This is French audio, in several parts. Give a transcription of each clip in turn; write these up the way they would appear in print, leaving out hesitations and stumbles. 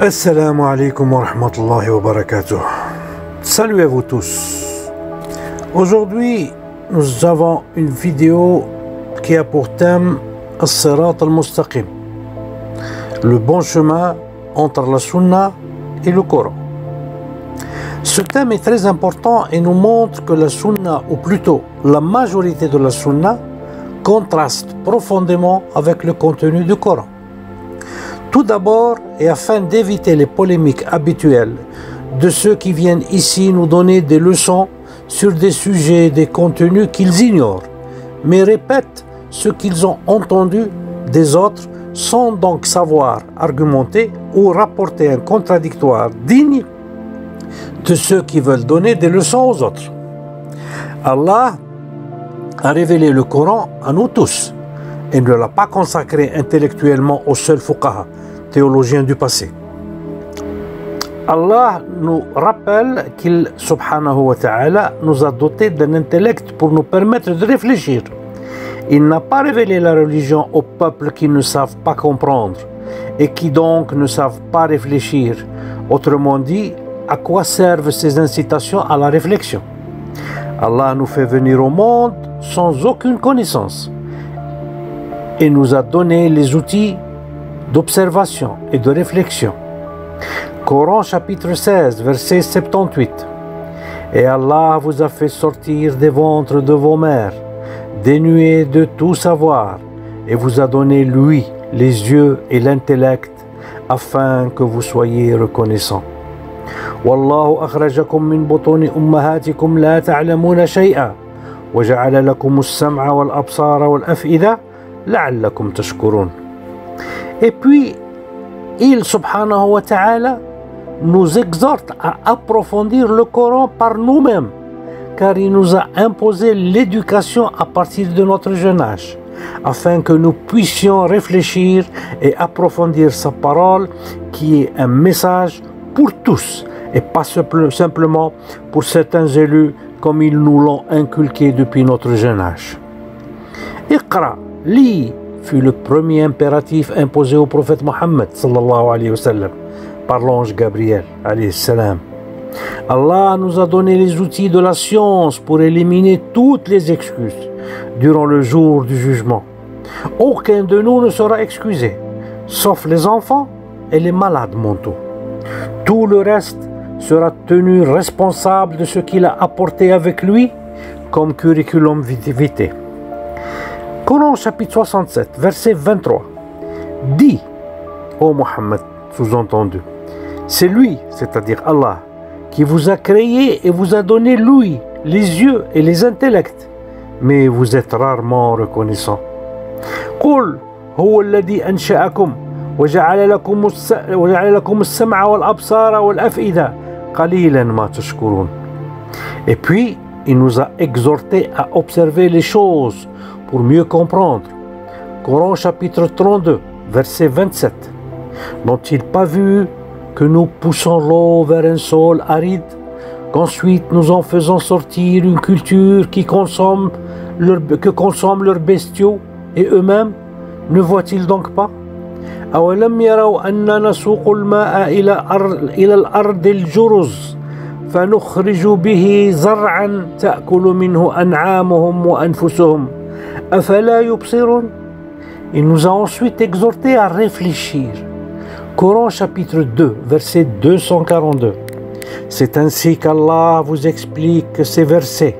Assalamu alaikum wa rahmatullahi wa barakatuh. Salut à vous tous. Aujourd'hui, nous avons une vidéo qui a pour thème As-Sirat al-Mustaqim, le bon chemin entre la Sunna et le Coran. Ce thème est très important et nous montre que la Sunna, ou plutôt la majorité de la Sunna, contraste profondément avec le contenu du Coran. Tout d'abord, et afin d'éviter les polémiques habituelles de ceux qui viennent ici nous donner des leçons sur des sujets, des contenus qu'ils ignorent, mais répètent ce qu'ils ont entendu des autres sans donc savoir argumenter ou rapporter un contradictoire digne de ceux qui veulent donner des leçons aux autres. Allah a révélé le Coran à nous tous et ne l'a pas consacré intellectuellement aux seuls fuqaha, théologiens du passé. Allah nous rappelle qu'il, subhanahu wa ta'ala, nous a dotés d'un intellect pour nous permettre de réfléchir. Il n'a pas révélé la religion aux peuples qui ne savent pas comprendre et qui donc ne savent pas réfléchir. Autrement dit, à quoi servent ces incitations à la réflexion? Allah nous fait venir au monde sans aucune connaissance et nous a donné les outils d'observation et de réflexion. Coran chapitre 16, verset 78. Et Allah vous a fait sortir des ventres de vos mères, dénués de tout savoir, et vous a donné lui, les yeux et l'intellect, afin que vous soyez reconnaissants. Wallahu akhrajakum min butuni ummahatikum la ta'lamuna shay'a, wa ja'ala lakum as-sam'a wal absara wal af'ida la'allakum tashkurun. Et puis, il, subhanahu wa ta'ala, nous exhorte à approfondir le Coran par nous-mêmes, car il nous a imposé l'éducation à partir de notre jeune âge, afin que nous puissions réfléchir et approfondir sa parole, qui est un message pour tous, et pas simplement pour certains élus, comme ils nous l'ont inculqué depuis notre jeune âge. Iqra, lis, fut le premier impératif imposé au prophète Mohammed sallallahu alayhi wa sallam par l'ange Gabriel alayhi salam. Allah nous a donné les outils de la science pour éliminer toutes les excuses durant le jour du jugement. Aucun de nous ne sera excusé, sauf les enfants et les malades mentaux. Tout le reste sera tenu responsable de ce qu'il a apporté avec lui comme curriculum vitae. Coran chapitre 67, verset 23. Dis, ô Mohammed, sous-entendu, c'est lui, c'est-à-dire Allah, qui vous a créé et vous a donné l'ouïe, les yeux et les intellects, mais vous êtes rarement reconnaissants. قل هو الذي أنشأكم وجعل لكم السمع والأبصار والأفئدة قليلا ما تشكرون. Et puis, il nous a exhortés à observer les choses pour mieux comprendre. Coran chapitre 32, verset 27. N'ont-ils pas vu que nous poussons l'eau vers un sol aride, qu'ensuite nous en faisons sortir une culture que consomment leurs bestiaux et eux-mêmes? Ne voient-ils donc pas? أولم يروا أننا نسوق الماء إلى الأرض الجرز فنخرج به زرعا تأكل منه أنعامهم وأنفسهم أفلا يبصرون. Il nous a ensuite exhortés à réfléchir. Coran chapitre 2, verset 242. C'est ainsi qu'Allah vous explique ces versets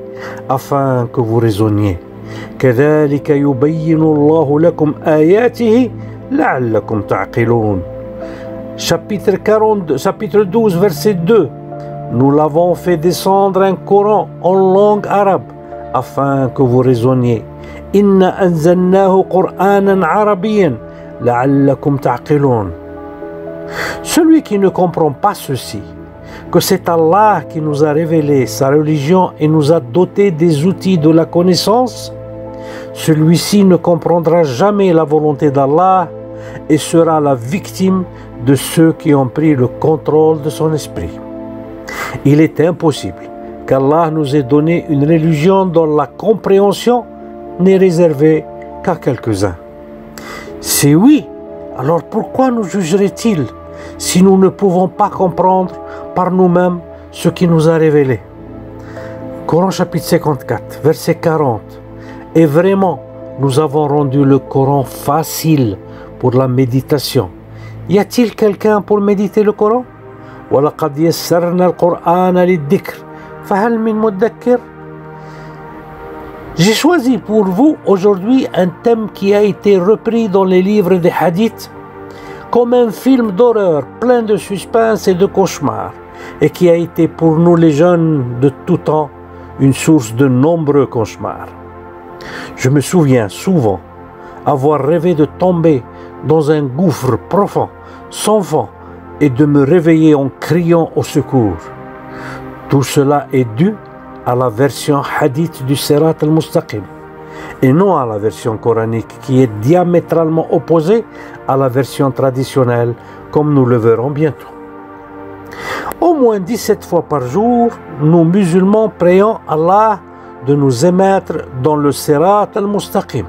afin que vous raisonniez. كذلك يبين الله لكم آياته لعلكم تعقلون. Chapitre 12, verset 2. Nous l'avons fait descendre un Coran en langue arabe afin que vous raisonniez. إنا أنزلناه قرآنا عربيا لعلكم تعقلون. Celui qui ne comprend pas ceci, que c'est Allah qui nous a révélé sa religion et nous a doté des outils de la connaissance, celui-ci ne comprendra jamais la volonté d'Allah et sera la victime de ceux qui ont pris le contrôle de son esprit. Il est impossible qu'Allah nous ait donné une religion dont la compréhension n'est réservée qu'à quelques-uns. Si oui, alors pourquoi nous jugerait-il si nous ne pouvons pas comprendre par nous-mêmes ce qui nous a révélé. Coran chapitre 54, verset 40. Et vraiment, nous avons rendu le Coran facile pour la méditation. Y a-t-il quelqu'un pour méditer le Coran? وَلَقَدْ يَسَّرْنَا الْقُرْآنَ لِلذِّكْرِ فَهَلْ مِن مُدَّكِّرٍ. J'ai choisi pour vous aujourd'hui un thème qui a été repris dans les livres des hadiths comme un film d'horreur plein de suspense et de cauchemars et qui a été pour nous les jeunes de tout temps une source de nombreux cauchemars. Je me souviens souvent avoir rêvé de tomber dans un gouffre profond, sans fond, et de me réveiller en criant au secours. Tout cela est dû à la version hadith du Sirat al-Mustaqim et non à la version coranique qui est diamétralement opposée à la version traditionnelle comme nous le verrons bientôt. Au moins 17 fois par jour, nous musulmans prions Allah de nous émettre dans le Sirat al-Mustaqim,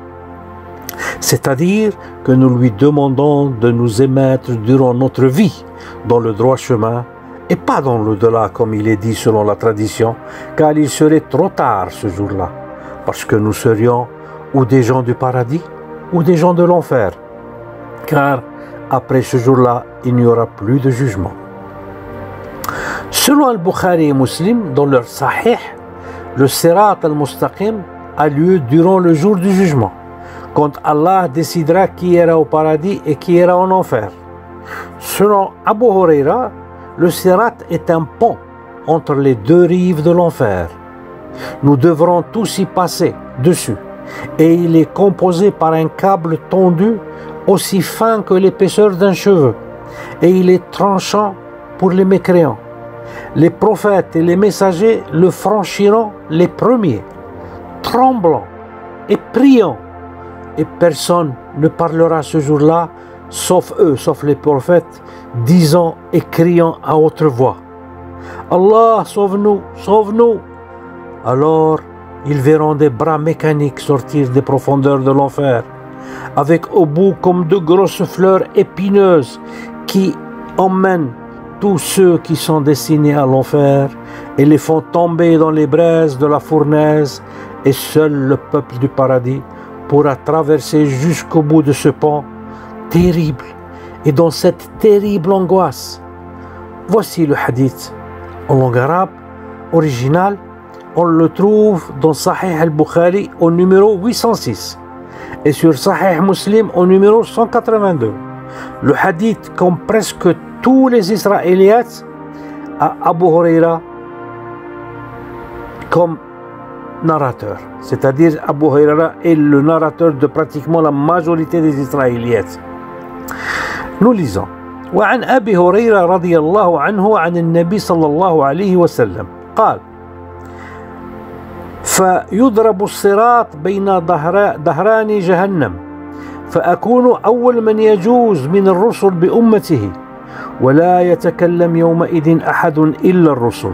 c'est-à-dire que nous lui demandons de nous émettre durant notre vie dans le droit chemin et pas dans l'au-delà comme il est dit selon la tradition, car il serait trop tard ce jour-là, parce que nous serions ou des gens du paradis ou des gens de l'enfer, car après ce jour-là, il n'y aura plus de jugement. Selon Al-Bukhari et Muslim, dans leur Sahih, le Sirat al-Mustaqim a lieu durant le jour du jugement, quand Allah décidera qui ira au paradis et qui ira en enfer. Selon Abu Huraira, le Sirat est un pont entre les deux rives de l'enfer. Nous devrons tous y passer dessus et il est composé par un câble tendu aussi fin que l'épaisseur d'un cheveu et il est tranchant pour les mécréants. Les prophètes et les messagers le franchiront les premiers, tremblants et priants, et personne ne parlera ce jour-là, sauf eux, sauf les prophètes, disant et criant à haute voix: Allah, sauve-nous, sauve-nous! Alors, ils verront des bras mécaniques sortir des profondeurs de l'enfer, avec au bout comme de grosses fleurs épineuses qui emmènent tous ceux qui sont destinés à l'enfer et les font tomber dans les braises de la fournaise, et seul le peuple du paradis pourra traverser jusqu'au bout de ce pont terrible et dans cette terrible angoisse. Voici le hadith en langue arabe originale. On le trouve dans Sahih al-Bukhari au numéro 806 et sur Sahih Muslim au numéro 182. Le hadith, comme presque tous les Israélites, a Abu Huraira comme narrateur. C'est-à-dire Abu Huraira est le narrateur de pratiquement la majorité des Israélites. Nous lisons: وعن أبي هريرة رضي الله عنه عن النبي صلى الله عليه وسلم قال: فيضرب الصراط بين ظهران جهنم فأكون أول من يجوز من الرسل بأمته ولا يتكلم يومئذ أحد إلا الرسل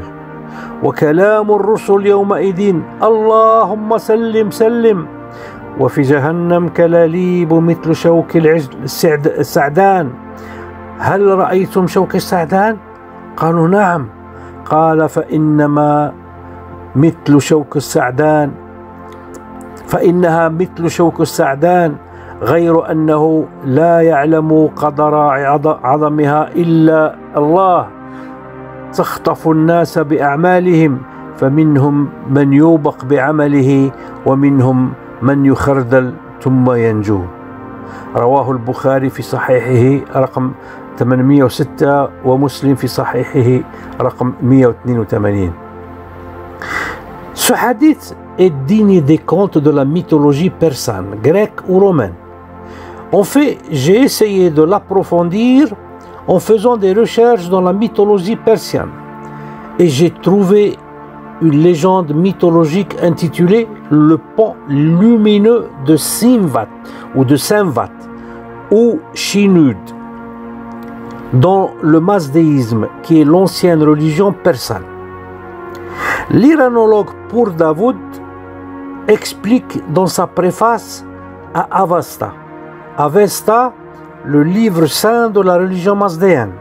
وكلام الرسل يومئذ اللهم سلم سلم وفي جهنم كلاليب مثل شوك السعدان هل رأيتم شوك السعدان؟ قالوا نعم. قال فإنها مثل شوك السعدان غير أنه لا يعلم قدر عظمها إلا الله تخطف الناس بأعمالهم فمنهم من يوبق بعمله ومنهم من يخردل ثم ينجو. رواه البخاري في صحيحه رقم 806 ومسلم في صحيحه رقم 182. Ce hadith est digne des contes de la mythologie persane, grecque ou romaine. En fait, j'ai essayé de l'approfondir en faisant des recherches dans la mythologie persienne et j'ai trouvé une légende mythologique intitulée le pont lumineux de Simvat ou Shinud dans le mazdéisme qui est l'ancienne religion persane. L'iranologue Pour Dawood explique dans sa préface à Avesta, le livre saint de la religion mazdéenne,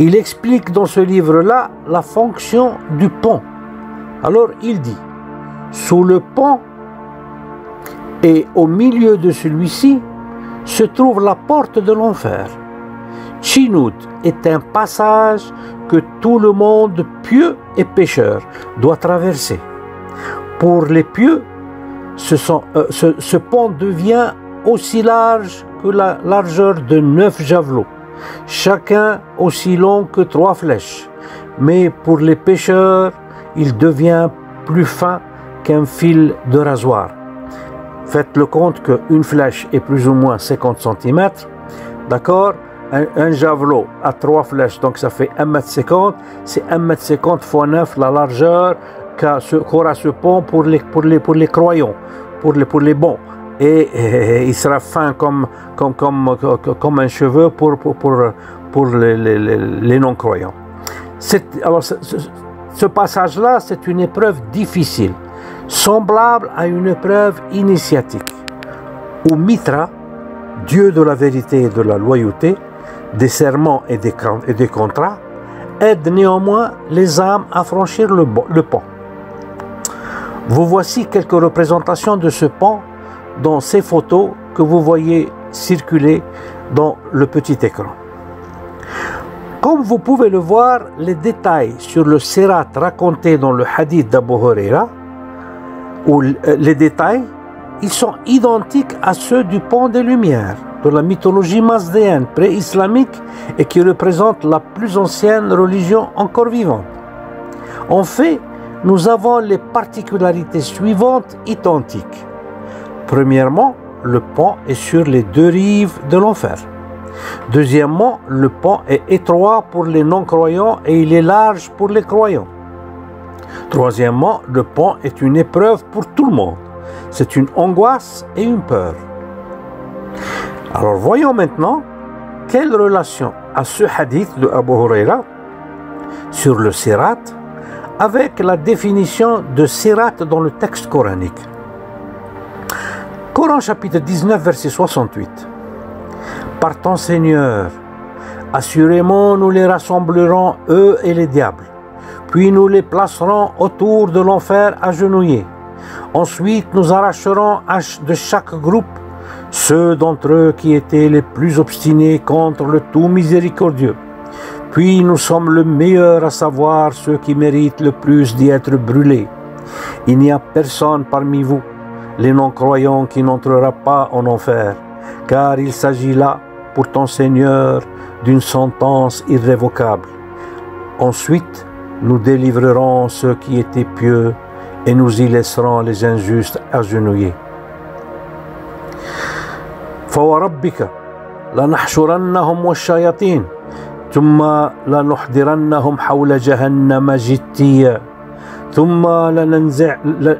Il explique dans ce livre-là la fonction du pont. Alors il dit, sous le pont et au milieu de celui-ci se trouve la porte de l'enfer. Chinoud est un passage que tout le monde pieux et pécheur doit traverser. Pour les pieux, ce pont devient aussi large que la largeur de 9 javelots, chacun aussi long que 3 flèches. Mais pour les pécheurs, il devient plus fin qu'un fil de rasoir. Faites le compte qu'une flèche est plus ou moins 50 cm, d'accord? Un javelot à 3 flèches, donc ça fait 1,50 m, c'est 1,50 m fois 9 la largeur qu'aura ce pont pour les croyants, pour les bons. Et il sera fin comme un cheveu pour les non-croyants. Alors ce passage-là, c'est une épreuve difficile, semblable à une épreuve initiatique, où Mitra, Dieu de la vérité et de la loyauté, des serments et des contrats, aide néanmoins les âmes à franchir le pont. Vous voici quelques représentations de ce pont dans ces photos que vous voyez circuler dans le petit écran. Comme vous pouvez le voir, les détails sur le Sirat racontés dans le hadith d'Abu Huraira, ou les détails, ils sont identiques à ceux du pont des Lumières, de la mythologie mazdéenne pré-islamique et qui représente la plus ancienne religion encore vivante. En fait, nous avons les particularités suivantes identiques. Premièrement, le pont est sur les 2 rives de l'enfer. Deuxièmement, le pont est étroit pour les non-croyants et il est large pour les croyants. Troisièmement, le pont est une épreuve pour tout le monde. C'est une angoisse et une peur. Alors voyons maintenant quelle relation a ce hadith de Abu Huraira sur le Sirat avec la définition de Sirat dans le texte coranique. Coran chapitre 19 verset 68. Par ton Seigneur, assurément nous les rassemblerons, eux et les diables, puis nous les placerons autour de l'enfer agenouillés. Ensuite nous arracherons de chaque groupe ceux d'entre eux qui étaient les plus obstinés contre le tout miséricordieux. Puis nous sommes le meilleur, à savoir ceux qui méritent le plus d'y être brûlés. Il n'y a personne parmi vous, les non-croyants, qui n'entrera pas en enfer, car il s'agit là, pour ton Seigneur, d'une sentence irrévocable. Ensuite, nous délivrerons ceux qui étaient pieux et nous y laisserons les injustes agenouillés. فوربك لنحشرنهم والشياطين ثم لنحضرنهم حول جهنم جثيا ثم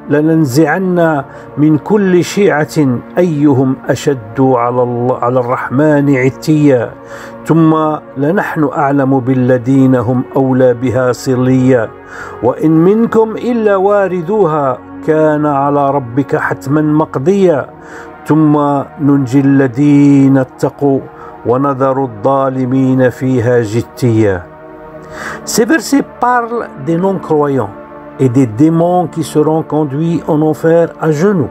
لننزعن من كل شيعة أيهم أشد على الرحمن عتيا ثم لنحن أعلم بالذين هم أولى بها صليا وإن منكم إلا واردوها كان على ربك حتما مقضيا ثم ننجي الذين اتقوا ونذر الظالمين فيها جثيا. Ces versets parlent des non-croyants et des démons qui seront conduits en enfer à genoux.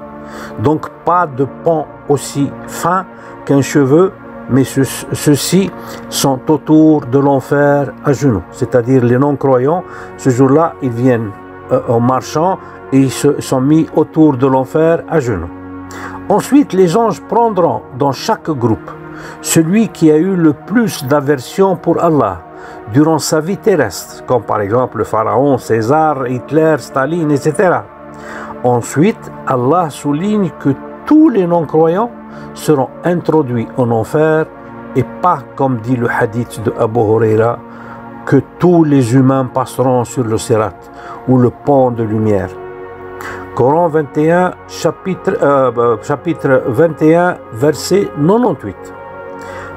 Donc pas de pont aussi fin qu'un cheveu, mais ceux-ci sont autour de l'enfer à genoux. C'est-à-dire les non-croyants, ce jour-là, ils viennent en marchant et ils se sont mis autour de l'enfer à genoux. Ensuite, les anges prendront dans chaque groupe celui qui a eu le plus d'aversion pour Allah durant sa vie terrestre, comme par exemple le pharaon, César, Hitler, Staline, etc. Ensuite, Allah souligne que tous les non-croyants seront introduits en enfer et pas, comme dit le hadith de Abu Huraira, que tous les humains passeront sur le Sirat ou le pont de lumière. Coran 21, chapitre 21, verset 98.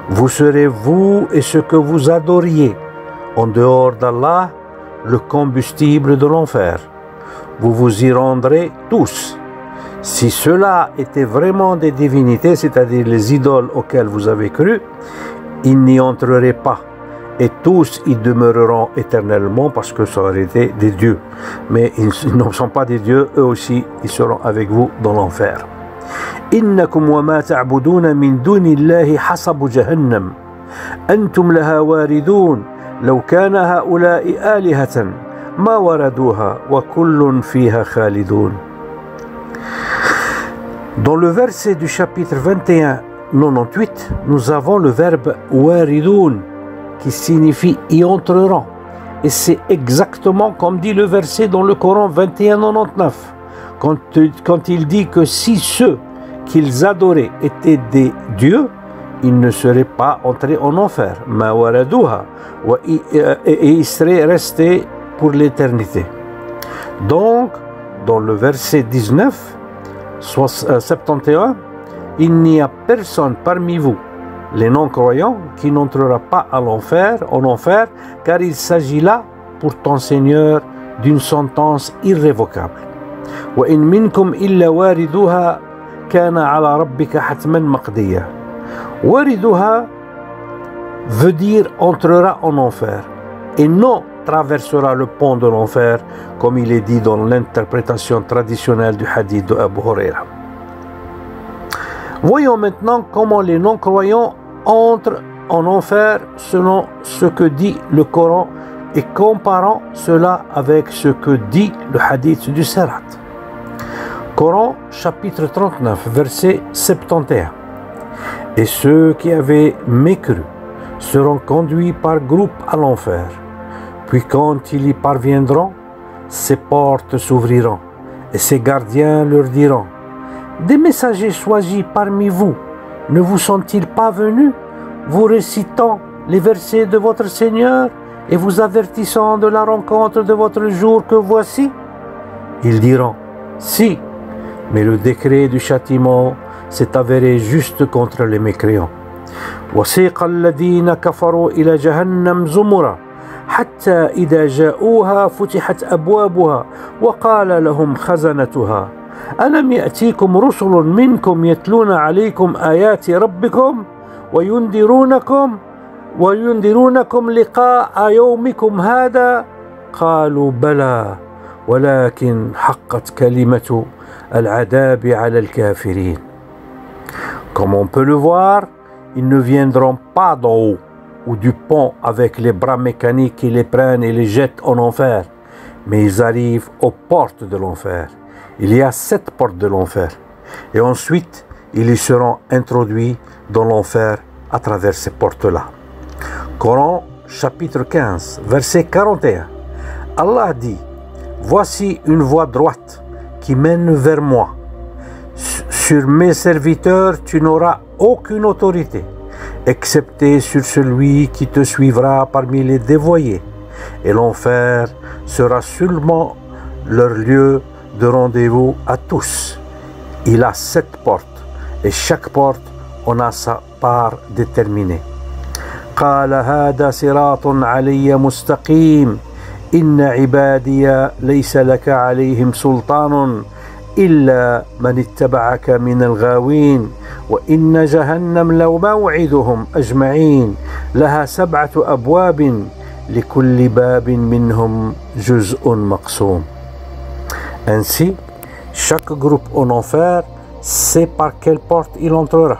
Vous serez, vous et ce que vous adoriez, en dehors d'Allah, le combustible de l'enfer. Vous vous y rendrez tous. Si cela était vraiment des divinités, c'est-à-dire les idoles auxquelles vous avez cru, ils n'y entreraient pas et tous y demeureront éternellement parce que ça aurait été des dieux. Mais ils ne sont pas des dieux, eux aussi, ils seront avec vous dans l'enfer. إنكم وما تعبدون من دون الله حصب جهنم أنتم لها واردون لو كان هؤلاء آلهة ما وردوها وكل فيها خالدون. Dans le verset du chapitre 21, 98, nous avons le verbe waridun qui signifie y entreront. Et c'est exactement comme dit le verset dans le Coran 21, 99, quand il dit que si ceux qu'ils adoraient étaient des dieux, ils ne seraient pas entrés en enfer. Ma waradouha, et ils seraient restés pour l'éternité. Donc, dans le verset 19, 71, il n'y a personne parmi vous, les non-croyants, qui n'entrera pas en enfer, car il s'agit là, pour ton Seigneur, d'une sentence irrévocable. وَإِن مِّنكُمْ إِلَّا وَارِدُهَا كَانَ عَلَى رَبِّكَ حَتْمًا مَقْضِيًّا. Wariduha veut dire entrera en enfer, et non traversera le pont de l'enfer, comme il est dit dans l'interprétation traditionnelle du hadith de Abu Huraira. Voyons maintenant comment les non-croyants entrent en enfer selon ce que dit le Coran et comparant cela avec ce que dit le hadith du Sirat. Coran chapitre 39 verset 71. Et ceux qui avaient mécru seront conduits par groupe à l'enfer. Puis quand ils y parviendront, ses portes s'ouvriront et ses gardiens leur diront: des messagers choisis parmi vous ne vous sont-ils pas venus, vous récitant les versets de votre Seigneur et vous avertissant de la rencontre de votre jour que voici? Ils diront: si, mais le décret du châtiment s'est avéré juste contre les mécréants. وسيق الذين كفروا إلى جهنم زمرا حتى إذا جاءوها فتحت أبوابها وقال لهم خزنتها ألم يأتيكم رسل منكم يتلون عليكم آيات ربكم وينذرونكم لقاء يومكم هذا قالوا بلى ولكن حقت كلمة العذاب على الكافرين. Comme on peut le voir, ils ne viendront pas d'en haut ou du pont avec les bras mécaniques qui les prennent et les jettent en enfer, mais ils arrivent aux portes de l'enfer. Il y a 7 portes de l'enfer, et ensuite ils y seront introduits dans l'enfer à travers ces portes-là. Coran chapitre 15 verset 41. Allah dit: voici une voie droite qui mène vers moi. Sur mes serviteurs, tu n'auras aucune autorité, excepté sur celui qui te suivra parmi les dévoyés. Et l'enfer sera seulement leur lieu de rendez-vous à tous. Il a 7 portes, et chaque porte en a sa part déterminée. قال هذا صراط علي مستقيم إن عبادي ليس لك عليهم سلطان إلا من اتبعك من الغاوين وإن جهنم لموعدهم أجمعين لها 7 أبواب لكل باب منهم جزء مقسوم. Ainsi, chaque groupe en enfer sait par quelle porte il entrera.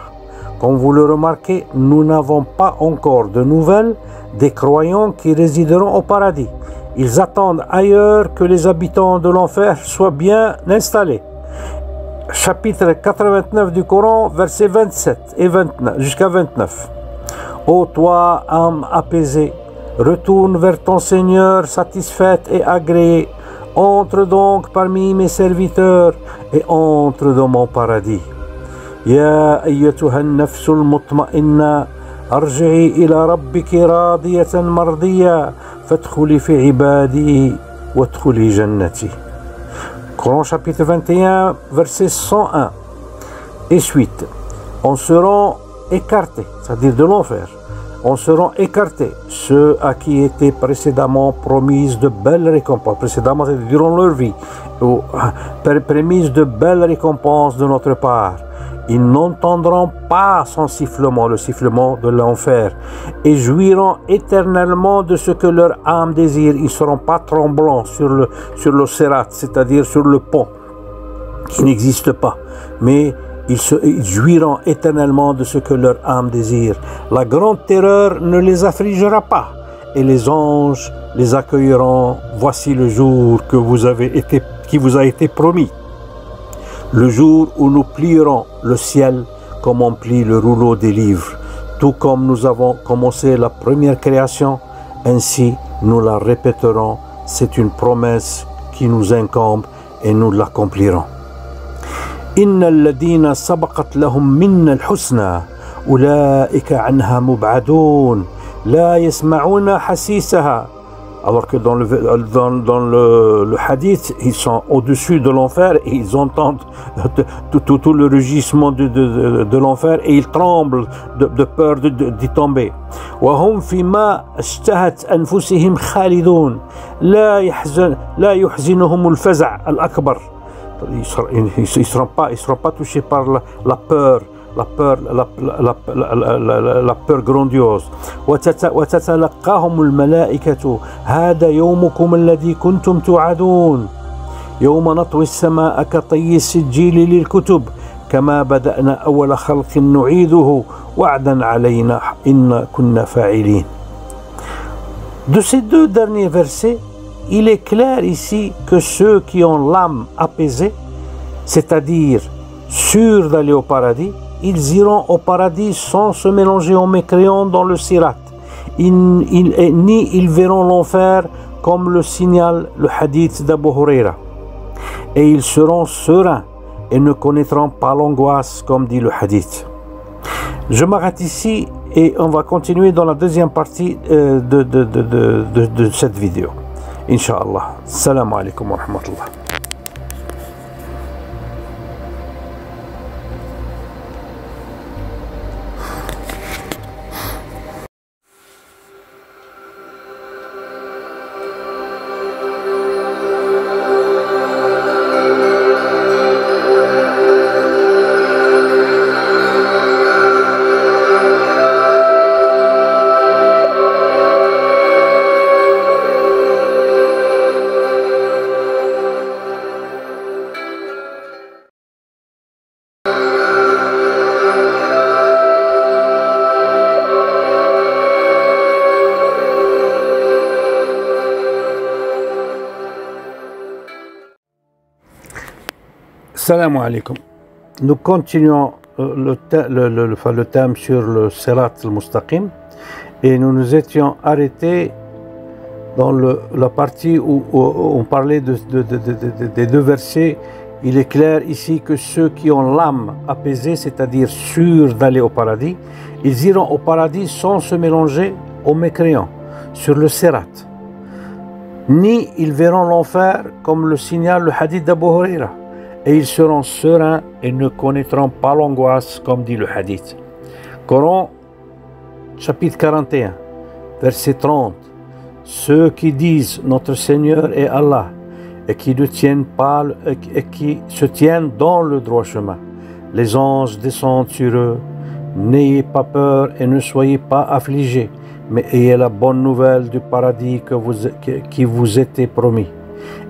Comme vous le remarquez, nous n'avons pas encore de nouvelles des croyants qui résideront au paradis. Ils attendent ailleurs que les habitants de l'enfer soient bien installés. Chapitre 89 du Coran, versets 27 et 29 jusqu'à 29. Ô toi, âme apaisée, retourne vers ton Seigneur satisfaite et agréée. Entre donc parmi mes serviteurs et entre dans mon paradis. يا أيتها النفس المطمئنة ارجعي إلى ربك راضية مرضية فادخلي في عبادي وادخلي جنتي. Coran chapitre 21 verset 101 et suite. On sera écartés, c'est-à-dire de l'enfer, on sera écartés ceux à qui étaient précédemment promises de belles récompenses, précédemment c'est durant leur vie, promises de belles récompenses de notre part. Ils n'entendront pas son sifflement, le sifflement de l'enfer, et jouiront éternellement de ce que leur âme désire. Ils ne seront pas tremblants sur le sérat, c'est-à-dire sur le pont, qui n'existe pas, mais ils jouiront éternellement de ce que leur âme désire. La grande terreur ne les affligera pas, et les anges les accueilleront. Voici le jour qui vous a été promis. Le jour où nous plierons le ciel comme on plie le rouleau des livres. Tout comme nous avons commencé la première création, ainsi nous la répéterons. C'est une promesse qui nous incombe et nous l'accomplirons. إن الذين سبقت لهم منا الحسنى أولئك عنها مبعدون لا يسمعون حسيسها. Alors que dans le hadith, ils sont au-dessus de l'enfer et ils entendent tout le rugissement de l'enfer et ils tremblent de peur d'y tomber. وهم فيما اشتهت أنفسهم خالدون لا يحزنهم الفزع الأكبر. Ils ne seront pas touchés par la peur. La peur grandiose. وتتلقاهم الملائكة هذا يومكم الذي كنتم توعدون يوم نطوي السماء كطي السجيل للكتب كما بدأنا أول خلق نعيده وعدا علينا إن كنا فاعلين. De ces deux derniers versets, il est clair ici que ceux qui ont l'âme apaisée, c'est-à-dire sûrs d'aller au paradis, ils iront au paradis sans se mélanger aux mécréants dans le sirat. Ni ils verront l'enfer comme le signale le hadith d'Abu Huraira. Et ils seront sereins et ne connaîtront pas l'angoisse comme dit le hadith. Je m'arrête ici et on va continuer dans la deuxième partie de cette vidéo. Inch'Allah. Salam alaikum wa rahmatullah. Salam alaikum. Nous continuons le thème sur le Sirat al-Mustaqim et nous nous étions arrêtés dans la partie où on parlait des deux versets. Il est clair ici que ceux qui ont l'âme apaisée, c'est-à-dire sûrs d'aller au paradis, ils iront au paradis sans se mélanger aux mécréants sur le Sirat. Ni ils verront l'enfer comme le signale le hadith d'Abu Huraira. Et ils seront sereins et ne connaîtront pas l'angoisse, comme dit le hadith. Coran, chapitre 41, verset 30. Ceux qui disent notre Seigneur est Allah et qui se tiennent dans le droit chemin. Les anges descendent sur eux. N'ayez pas peur et ne soyez pas affligés, mais ayez la bonne nouvelle du paradis qui vous était promis.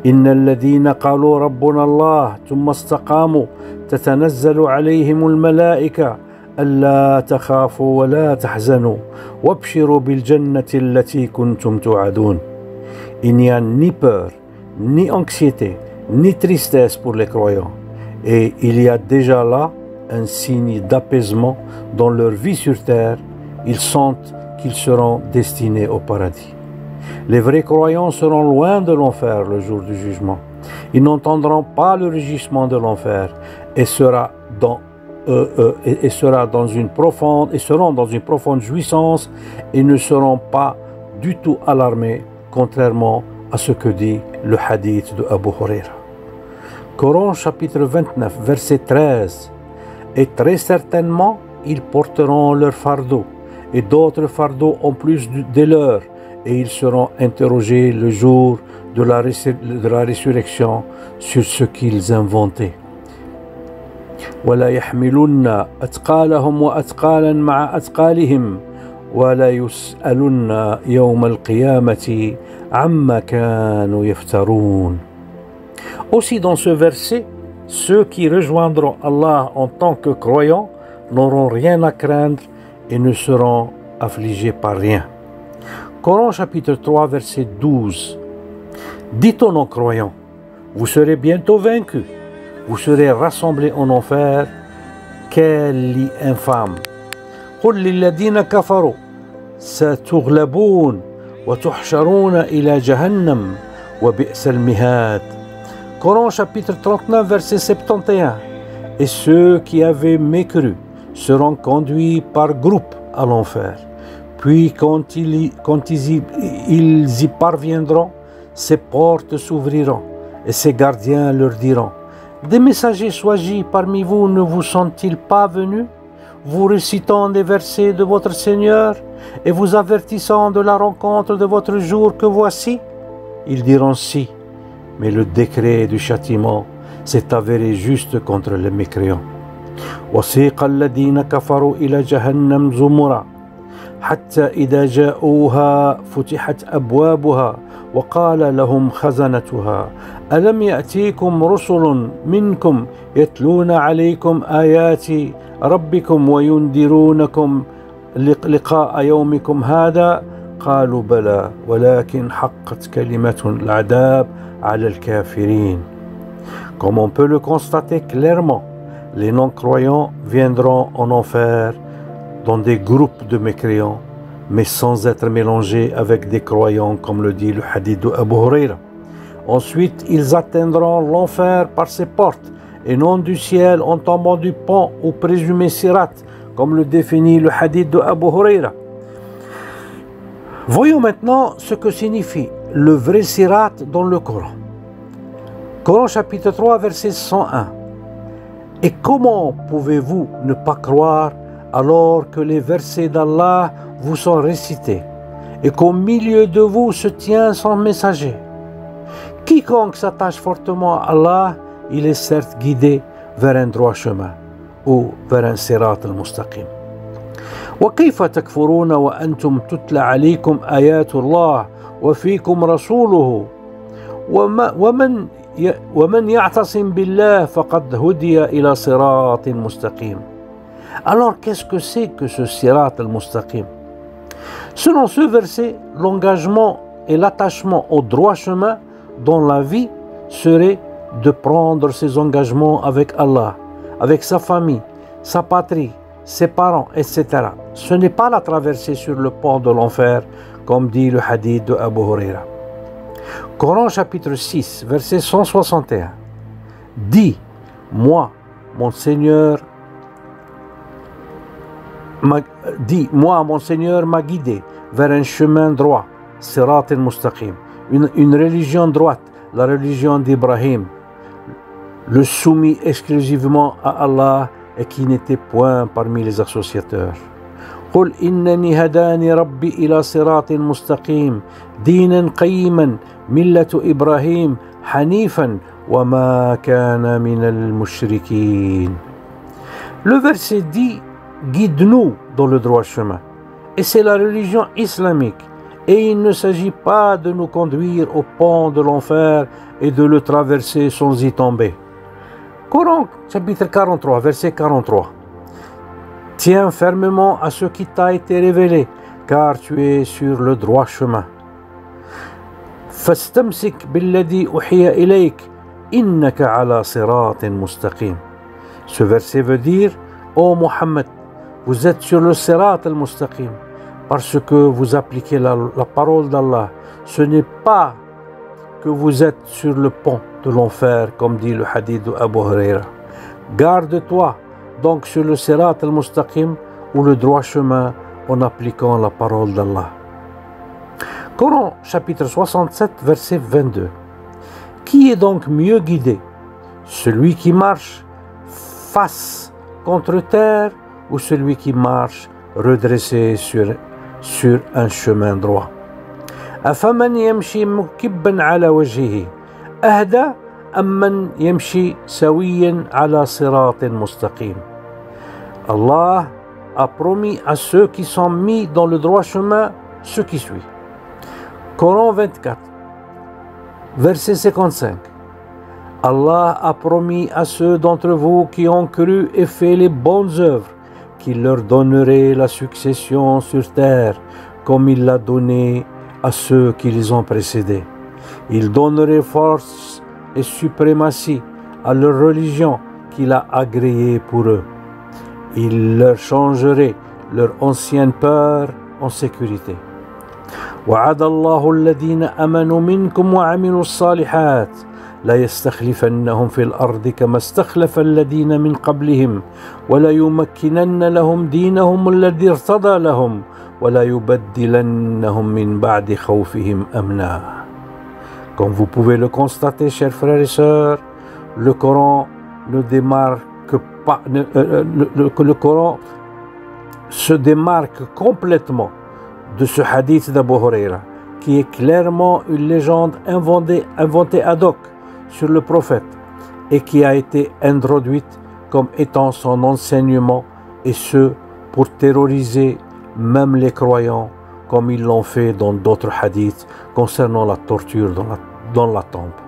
إن الذين قالوا ربنا الله ثم استقاموا تتنزل عليهم الملائكة ألا تخافوا ولا تحزنوا وابشروا بالجنة التي كنتم توعدون. Il n'y a ni peur, ni anxiété, ni tristesse pour les croyants. Et il y a déjà là un signe d'apaisement dans leur vie sur terre. Ils sentent qu'ils seront destinés au paradis. Les vrais croyants seront loin de l'enfer le jour du jugement. Ils n'entendront pas le rugissement de l'enfer et seront dans une profonde jouissance et ne seront pas du tout alarmés, contrairement à ce que dit le hadith de Abu Huraira. Coran chapitre 29 verset 13. Et très certainement ils porteront leur fardeau et d'autres fardeaux en plus des leurs. Et ils seront interrogés le jour de la résurrection sur ce qu'ils inventaient. ولا يحملن أثقالهم وأثقالا مع أثقالهم ولا يسألن يوم القيامة عما كانوا يفترون. Aussi dans ce verset, ceux qui rejoindront Allah en tant que croyants n'auront rien à craindre et ne seront affligés par rien. Coran chapitre 3 verset 12. Dites aux non-croyants, vous serez bientôt vaincus, vous serez rassemblés en enfer. Quel lit infâme! قل للذين كفروا ستغلبون وتحشرون إلى جهنم وبئس المهاد. Coran chapitre 39 verset 71. Et ceux qui avaient mécru seront conduits par groupe à l'enfer. Puis quand ils y parviendront, ses portes s'ouvriront et ses gardiens leur diront: des messagers choisis parmi vous ne vous sont-ils pas venus, vous récitant des versets de votre Seigneur et vous avertissant de la rencontre de votre jour que voici? Ils diront si, mais le décret du châtiment s'est avéré juste contre les mécréants. وسيق الذين كفروا إلى جهنم زمرا حتى إذا جاءوها فتحت أبوابها وقال لهم خزنتها ألم يأتيكم رسل منكم يتلون عليكم آيات ربكم وينذرونكم لقاء يومكم هذا قالوا بلى ولكن حقت كلمة العذاب على الكافرين. Comme on peut le constater clairement, les non-croyants viendront en enfer dans des groupes de mécréants, mais sans être mélangés avec des croyants, comme le dit le hadith d'Abu Huraira. Ensuite, ils atteindront l'enfer par ses portes, et non du ciel en tombant du pont ou présumé sirat, comme le définit le hadith d'Abu Huraira. Voyons maintenant ce que signifie le vrai sirat dans le Coran. Coran chapitre 3 verset 101. Et comment pouvez-vous ne pas croire alors que les versets d'Allah vous sont récités et qu'au milieu de vous se tient son messager? Quiconque s'attache fortement à Allah, il est certes guidé vers un droit chemin ou vers un sirat al-mustaqim. وكيف تكفرون وأنتم تتلى عليكم آيات الله وفيكم رسوله ومن يعتصم بالله فقد هدي إلى صراط مستقيم. Alors qu'est-ce que c'est que ce sirat al-mustaqim? Selon ce verset, l'engagement et l'attachement au droit chemin dans la vie serait de prendre ses engagements avec Allah, avec sa famille, sa patrie, ses parents, etc. Ce n'est pas la traversée sur le pont de l'enfer, comme dit le hadith de Abu Huraira. Coran chapitre 6, verset 161. Dis, moi, mon Seigneur m'a guidé vers un chemin droit, sirat al-mustaqim, une religion droite, la religion d'Ibrahim, le soumis exclusivement à Allah et qui n'était point parmi les associateurs. قل إنني هداني ربي إلى صراط مستقيم دينا قيما ملة إبراهيم حنيفا وما كان من المشركين. Le verset dit: guide-nous dans le droit chemin. Et c'est la religion islamique. Et il ne s'agit pas de nous conduire au pont de l'enfer et de le traverser sans y tomber. Coran chapitre 43, verset 43. Tiens fermement à ce qui t'a été révélé, car tu es sur le droit chemin. فاستمسك بالذي أوحي إليك إنك على صراط مستقيم. Ce verset veut dire: ô Mohammed, vous êtes sur le sirat al-mustaqim parce que vous appliquez la parole d'Allah. Ce n'est pas que vous êtes sur le pont de l'enfer, comme dit le hadith d'Abu Huraira. Garde-toi donc sur le sirat al-mustaqim ou le droit chemin en appliquant la parole d'Allah. Coran chapitre 67 verset 22. Qui est donc mieux guidé, celui qui marche face contre terre ou celui qui marche redressé sur un chemin droit? أفمن يمشي مكبا على وجهه أهدى أمن يمشي سويا على صراط مستقيم. Allah a promis à ceux qui sont mis dans le droit chemin ce qui suit. Coran 24, verset 55. Allah a promis à ceux d'entre vous qui ont cru et fait les bonnes œuvres qu'il leur donnerait la succession sur terre comme il l'a donné à ceux qui les ont précédés. Il donnerait force et suprématie à leur religion qu'il a agréée pour eux. Il leur changerait leur ancienne peur en sécurité. وعد الله الذين آمنوا منكم وعملوا الصالحات لا يستخلفنهم في الأرض كما استخلف الذين من قبلهم ولا يمكنن لهم دينهم الذي ارتضى لهم ولا يبدلنهم من بعد خوفهم أمنا. Comme vous pouvez le constater, chers frères et sœurs, le Coran ne démarque pas, le Coran se démarque complètement de ce hadith d'Abu Huraira, qui est clairement une légende inventée ad hoc sur le prophète et qui a été introduite comme étant son enseignement, et ce pour terroriser même les croyants, comme ils l'ont fait dans d'autres hadiths concernant la torture dans la tombe,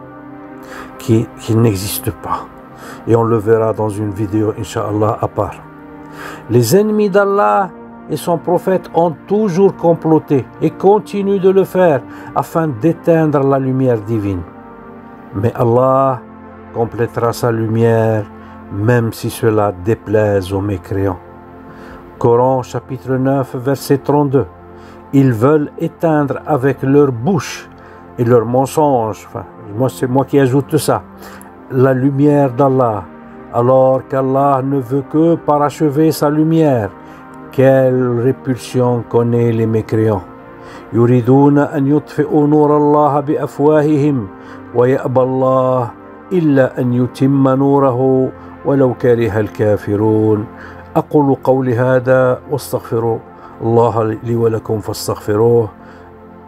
qui n'existe pas. Et on le verra dans une vidéo, Inch'Allah, à part. Les ennemis d'Allah et son prophète ont toujours comploté et continuent de le faire afin d'éteindre la lumière divine. Mais Allah complétera sa lumière même si cela déplaise aux mécréants. Coran chapitre 9 verset 32. Ils veulent éteindre avec leur bouche et leurs mensonges, c'est moi qui ajoute ça, la lumière d'Allah, alors qu'Allah ne veut que parachever sa lumière. Quelle répulsion connaît les mécréants. يريدون أن يطفئوا نور الله بأفواههم ويأبى الله إلا أن يتم نوره ولو كره الكافرون. أقول قولي هذا واستغفر الله لي ولكم فاستغفروه.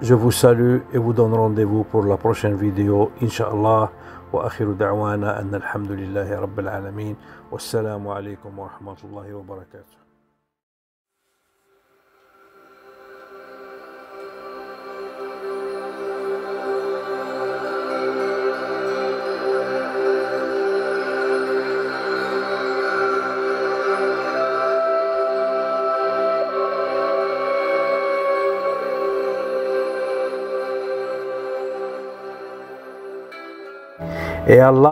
Je vous salue et vous donne rendez-vous pour la prochaine vidéo, Inch'Allah. وآخر دعوانا أن الحمد لله رب العالمين والسلام عليكم ورحمة الله وبركاته. Et Allah